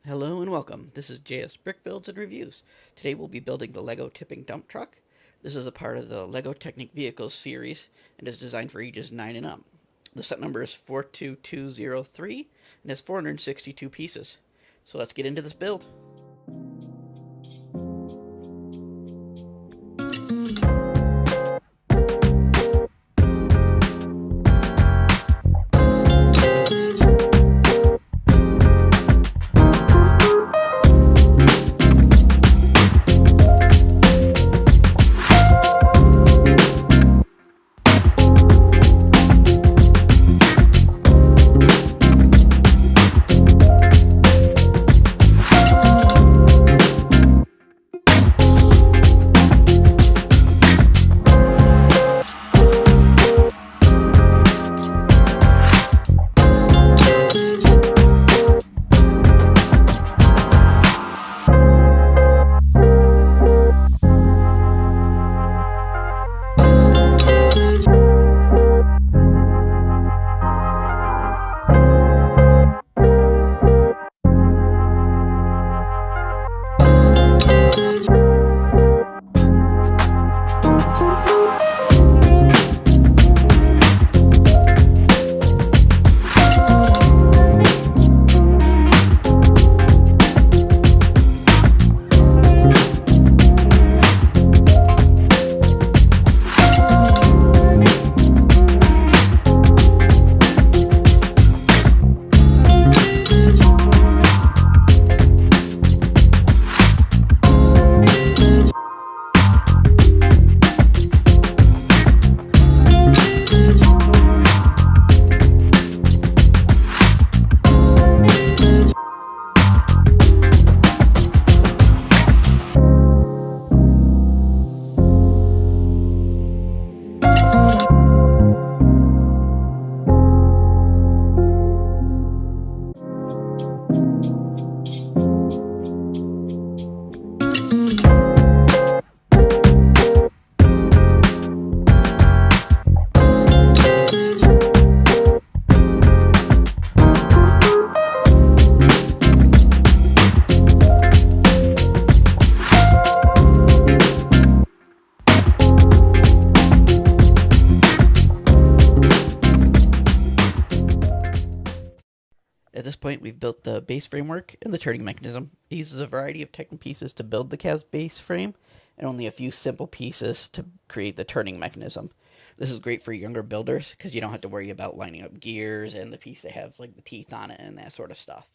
Hello and welcome. This is JS Brick Builds and Reviews. Today we'll be building the LEGO tipping dump truck. This is a part of the LEGO Technic Vehicles series and is designed for ages 9 and up. The set number is 42203 and has 462 pieces. So let's get into this build. At this point, we've built the base framework and the turning mechanism. It uses a variety of Technic pieces to build the cab's base frame, and only a few simple pieces to create the turning mechanism. This is great for younger builders, because you don't have to worry about lining up gears and the piece to have like the teeth on it and that sort of stuff.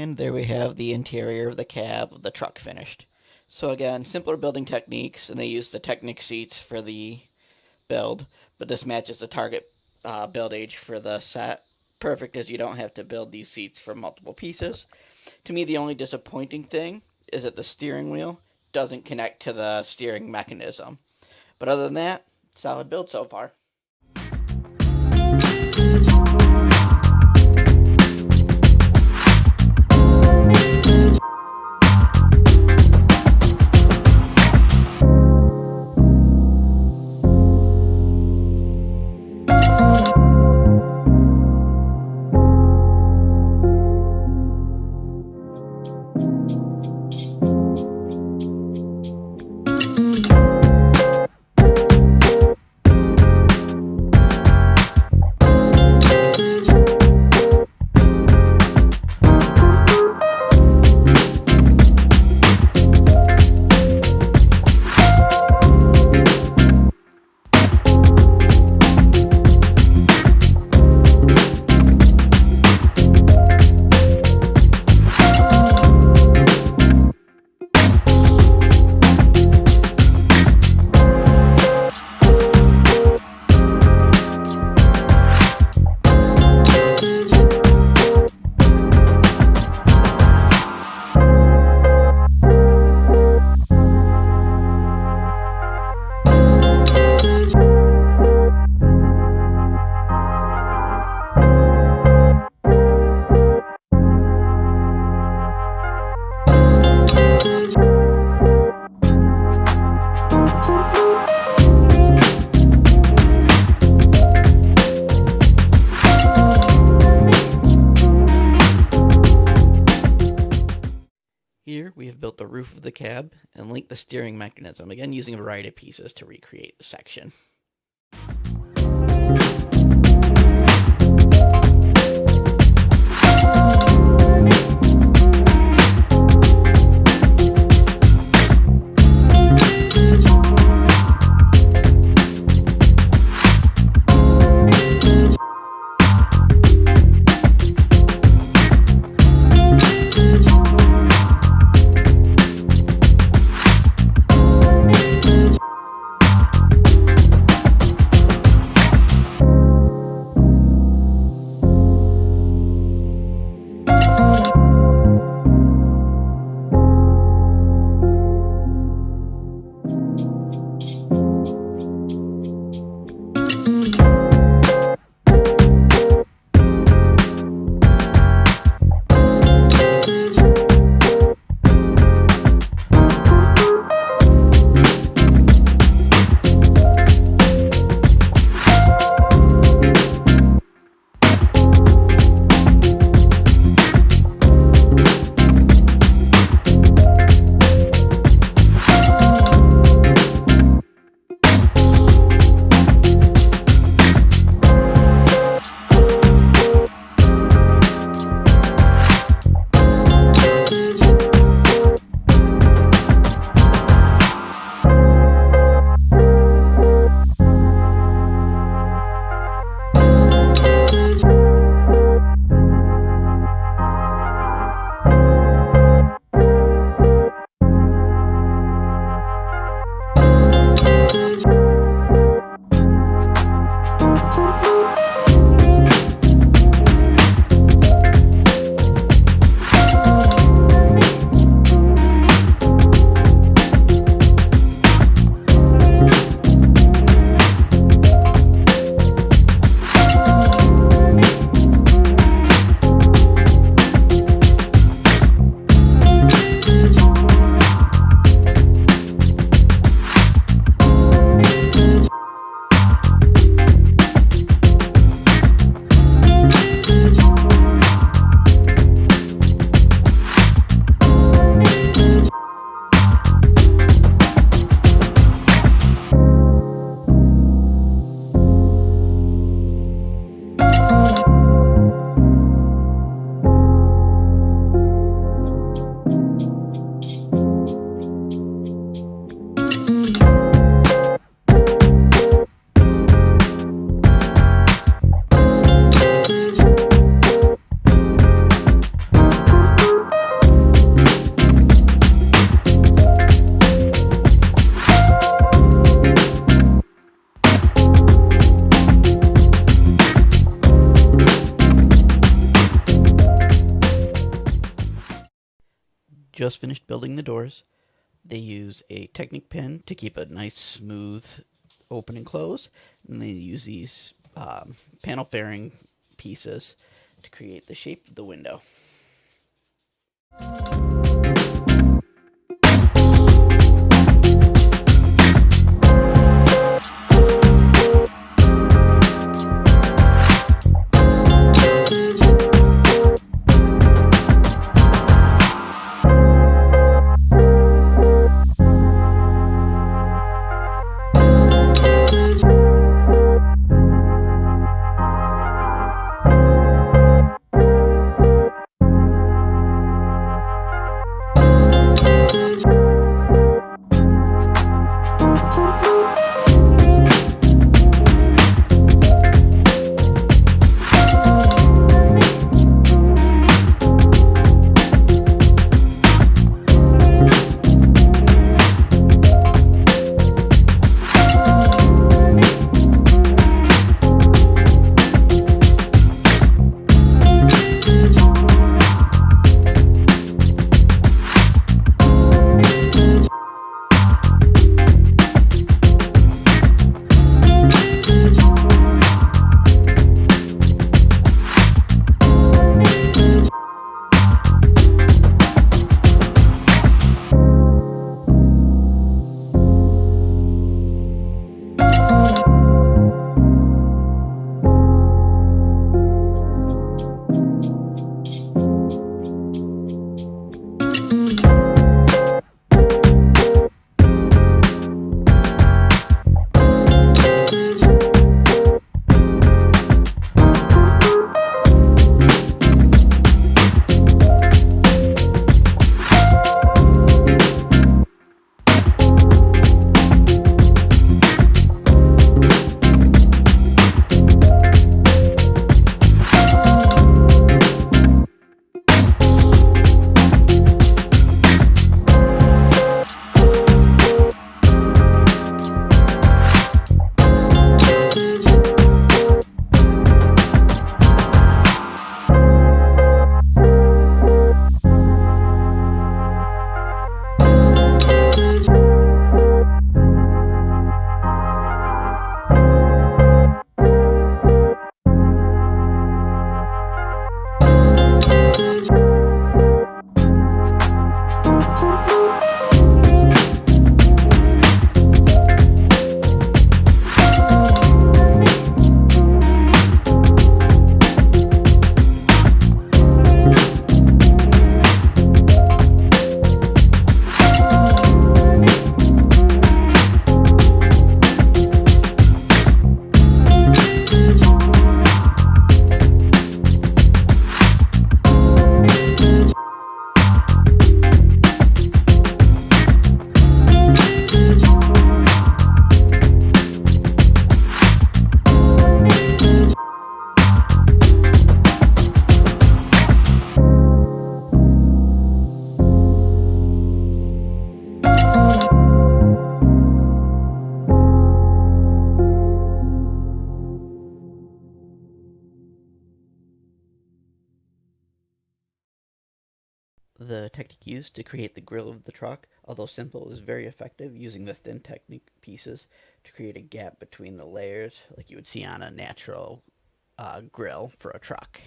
And there we have the interior of the cab of the truck finished. So again, simpler building techniques, and they use the Technic seats for the build, but this matches the target build age for the set. Perfect, as you don't have to build these seats from multiple pieces. To me, the only disappointing thing is that the steering wheel doesn't connect to the steering mechanism. But other than that, solid build so far. Here we have built the roof of the cab and linked the steering mechanism, again using a variety of pieces to recreate the section. just finished building the doors. They use a Technic pin to keep a nice smooth open and close, and they use these panel fairing pieces to create the shape of the window. The technique used to create the grille of the truck, although simple, is very effective, using the thin Technic pieces to create a gap between the layers like you would see on a natural grill for a truck.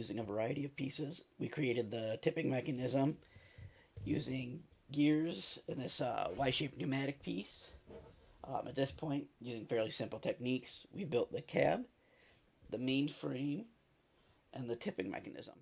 using a variety of pieces. We created the tipping mechanism using gears in this Y-shaped pneumatic piece. At this point, using fairly simple techniques, we built the cab, the main frame, and the tipping mechanism.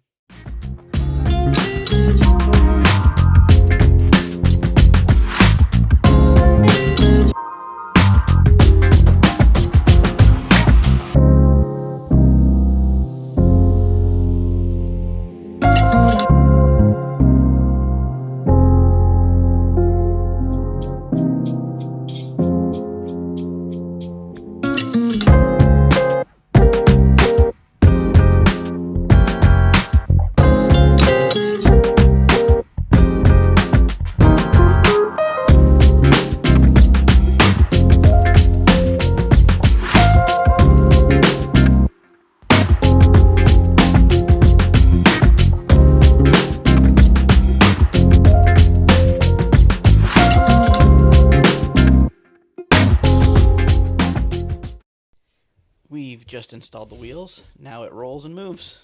We've just installed the wheels. Now it rolls and moves.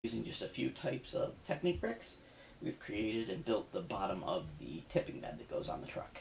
Using just a few types of Technic bricks, we've created and built the bottom of the tipping bed that goes on the truck.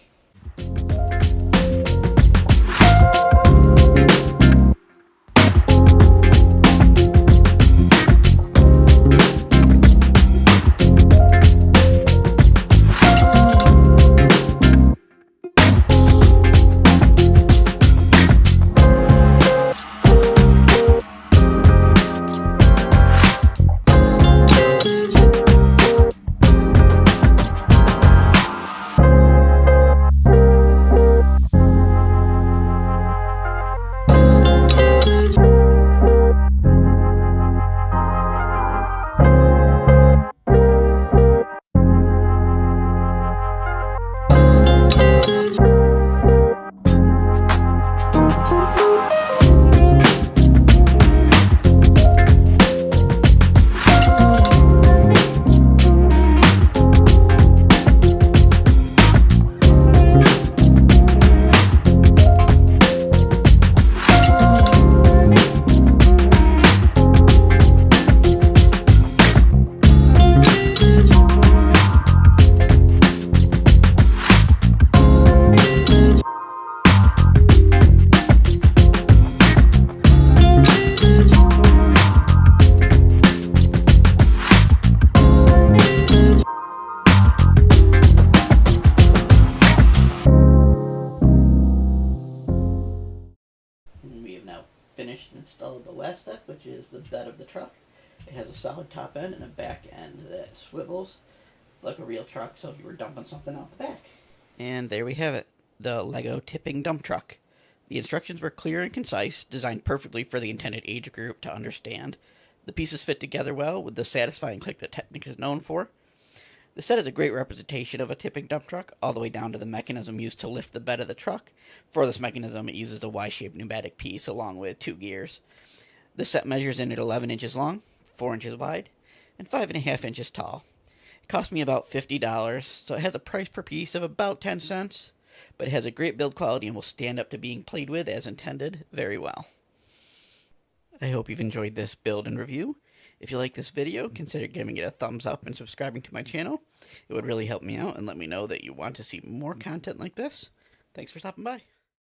Finished and installed the last step, which is the bed of the truck. It has a solid top end and a back end that swivels like a real truck, so if you were dumping something out the back. And there we have it, the Lego tipping dump truck. The instructions were clear and concise, designed perfectly for the intended age group to understand. The pieces fit together well with the satisfying click that Technic is known for. The set is a great representation of a tipping dump truck, all the way down to the mechanism used to lift the bed of the truck. For this mechanism, it uses a Y-shaped pneumatic piece along with 2 gears. This set measures in at 11 inches long, 4 inches wide, and 5.5 inches tall. It cost me about $50, so it has a price per piece of about 10 cents, but it has a great build quality and will stand up to being played with as intended very well. I hope you've enjoyed this build and review. If you like this video, consider giving it a thumbs up and subscribing to my channel. It would really help me out and let me know that you want to see more content like this. Thanks for stopping by.